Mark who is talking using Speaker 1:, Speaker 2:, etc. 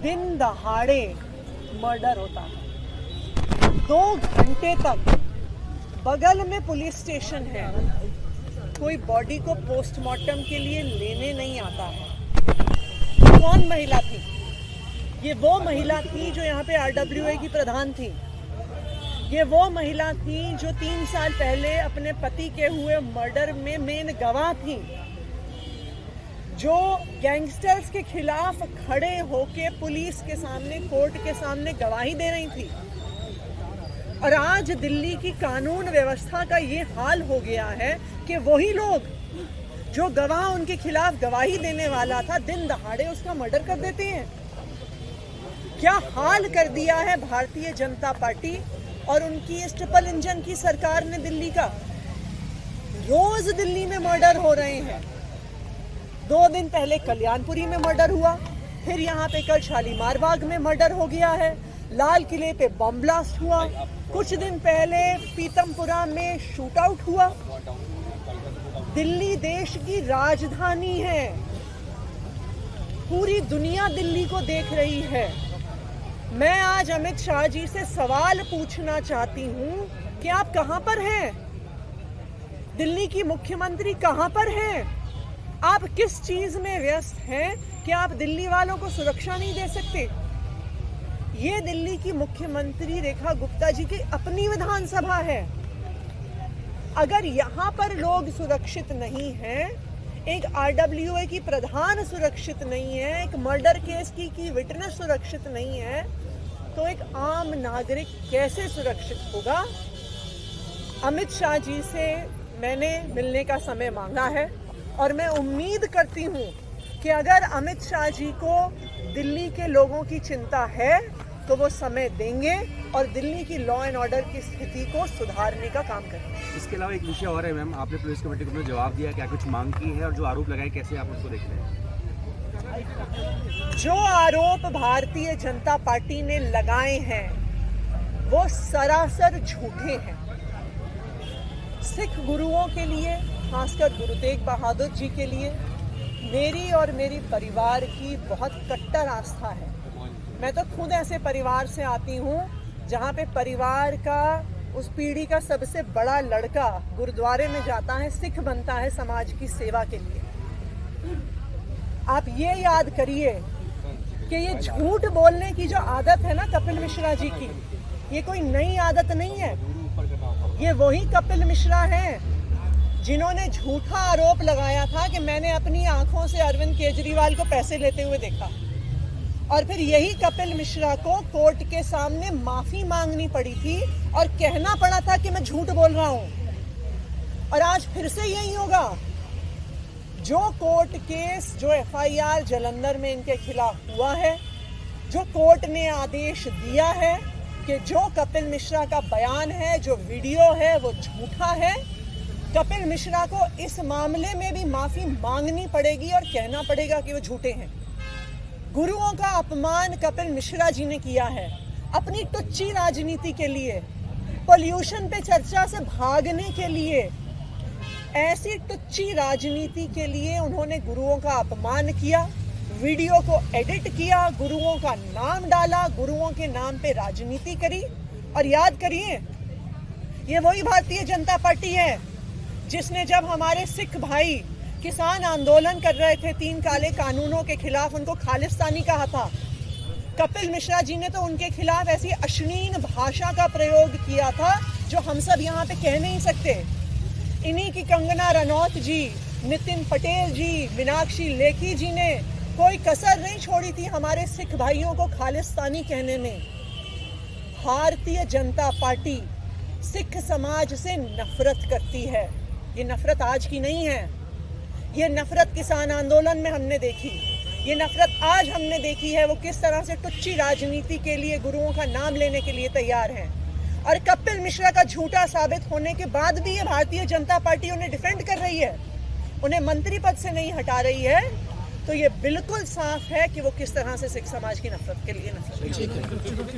Speaker 1: दिन दहाड़े मर्डर होता है। 2 घंटे तक बगल में पुलिस स्टेशन है, कोई बॉडी को पोस्टमार्टम के लिए लेने नहीं आता है। कौन महिला थी? ये वो महिला थी जो यहाँ पे RWA की प्रधान थी। ये वो महिला थी जो 3 साल पहले अपने पति के हुए मर्डर में मेन गवाह थी, जो गैंगस्टर्स के खिलाफ खड़े होके पुलिस के सामने, कोर्ट के सामने गवाही दे रही थी। और आज दिल्ली की कानून व्यवस्था का ये हाल हो गया है कि वही लोग जो गवाह उनके खिलाफ गवाही देने वाला था, दिन दहाड़े उसका मर्डर कर देते हैं। क्या हाल कर दिया है भारतीय जनता पार्टी और उनकी इस ट्रिपल इंजन की सरकार ने दिल्ली का। रोज दिल्ली में मर्डर हो रहे हैं। 2 दिन पहले कल्याणपुरी में मर्डर हुआ, फिर यहाँ पे कल शालीमार बाग में मर्डर हो गया है, लाल किले पे बम ब्लास्ट हुआ, कुछ दिन पहले पीतमपुरा में शूट आउट हुआ। दिल्ली देश की राजधानी है, पूरी दुनिया दिल्ली को देख रही है। मैं आज अमित शाह जी से सवाल पूछना चाहती हूँ कि आप कहां पर हैं? दिल्ली की मुख्यमंत्री कहां पर हैं? आप किस चीज में व्यस्त हैं कि आप दिल्ली वालों को सुरक्षा नहीं दे सकते? ये दिल्ली की मुख्यमंत्री रेखा गुप्ता जी की अपनी विधानसभा है। अगर यहाँ पर लोग सुरक्षित नहीं हैं, एक RWA की प्रधान सुरक्षित नहीं है, एक मर्डर केस की विटनेस सुरक्षित नहीं है, तो एक आम नागरिक कैसे सुरक्षित होगा? अमित शाह जी से मैंने मिलने का समय मांगा है और मैं उम्मीद करती हूँ कि अगर अमित शाह जी को दिल्ली के लोगों की चिंता है तो वो समय देंगे और दिल्ली की लॉ एंड ऑर्डर की स्थिति को सुधारने का काम करेंगे।
Speaker 2: इसके अलावा एक विषय और है मैम, आपने पुलिस कमेटी को जवाब दिया, क्या कुछ मांग की है और जो आरोप लगाए कैसे आप उसको देख रहे हैं?
Speaker 1: जो आरोप भारतीय जनता पार्टी ने लगाए हैं वो सरासर झूठे हैं। सिख गुरुओं के लिए, खासकर गुरु तेग बहादुर जी के लिए, मेरी और मेरी परिवार की बहुत कट्टर आस्था है। मैं तो खुद ऐसे परिवार से आती हूँ जहाँ पे परिवार का, उस पीढ़ी का सबसे बड़ा लड़का गुरुद्वारे में जाता है, सिख बनता है समाज की सेवा के लिए। आप ये याद करिए कि ये झूठ बोलने की जो आदत है ना कपिल मिश्रा जी की, ये कोई नई आदत नहीं है। ये वही कपिल मिश्रा हैं जिन्होंने झूठा आरोप लगाया था कि मैंने अपनी आंखों से अरविंद केजरीवाल को पैसे लेते हुए देखा, और फिर यही कपिल मिश्रा को कोर्ट के सामने माफी मांगनी पड़ी थी और कहना पड़ा था कि मैं झूठ बोल रहा हूं। और आज फिर से यही होगा। जो कोर्ट केस, जो FIR जालंधर में इनके खिलाफ हुआ है, जो कोर्ट ने आदेश दिया है कि जो कपिल मिश्रा का बयान है, जो वीडियो है, वो झूठा है, कपिल मिश्रा को इस मामले में भी माफी मांगनी पड़ेगी और कहना पड़ेगा कि वो झूठे हैं। गुरुओं का अपमान कपिल मिश्रा जी ने किया है अपनी टुच्ची राजनीति के लिए, पोल्यूशन पे चर्चा से भागने के लिए। ऐसी टुच्ची राजनीति के लिए उन्होंने गुरुओं का अपमान किया, वीडियो को एडिट किया, गुरुओं का नाम डाला, गुरुओं के नाम पे राजनीति करी। और याद करिए, ये वही भारतीय जनता पार्टी है जिसने जब हमारे सिख भाई किसान आंदोलन कर रहे थे 3 काले कानूनों के खिलाफ, उनको खालिस्तानी कहा था। कपिल मिश्रा जी ने तो उनके खिलाफ ऐसी अश्लील भाषा का प्रयोग किया था जो हम सब यहाँ पे कह नहीं सकते। इन्हीं की कंगना रनौत जी, नितिन पटेल जी, मीनाक्षी लेखी जी ने कोई कसर नहीं छोड़ी थी हमारे सिख भाइयों को खालिस्तानी कहने में। भारतीय जनता पार्टी सिख समाज से नफरत करती है। ये नफरत आज की नहीं है, ये नफरत किसान आंदोलन में हमने देखी, ये नफरत आज हमने देखी है वो किस तरह से टुच्ची राजनीति के लिए गुरुओं का नाम लेने के लिए तैयार हैं। और कपिल मिश्रा का झूठा साबित होने के बाद भी ये भारतीय जनता पार्टी उन्हें डिफेंड कर रही है, उन्हें मंत्री पद से नहीं हटा रही है, तो ये बिल्कुल साफ है कि वो किस तरह से सिख समाज की नफरत के लिए नफरत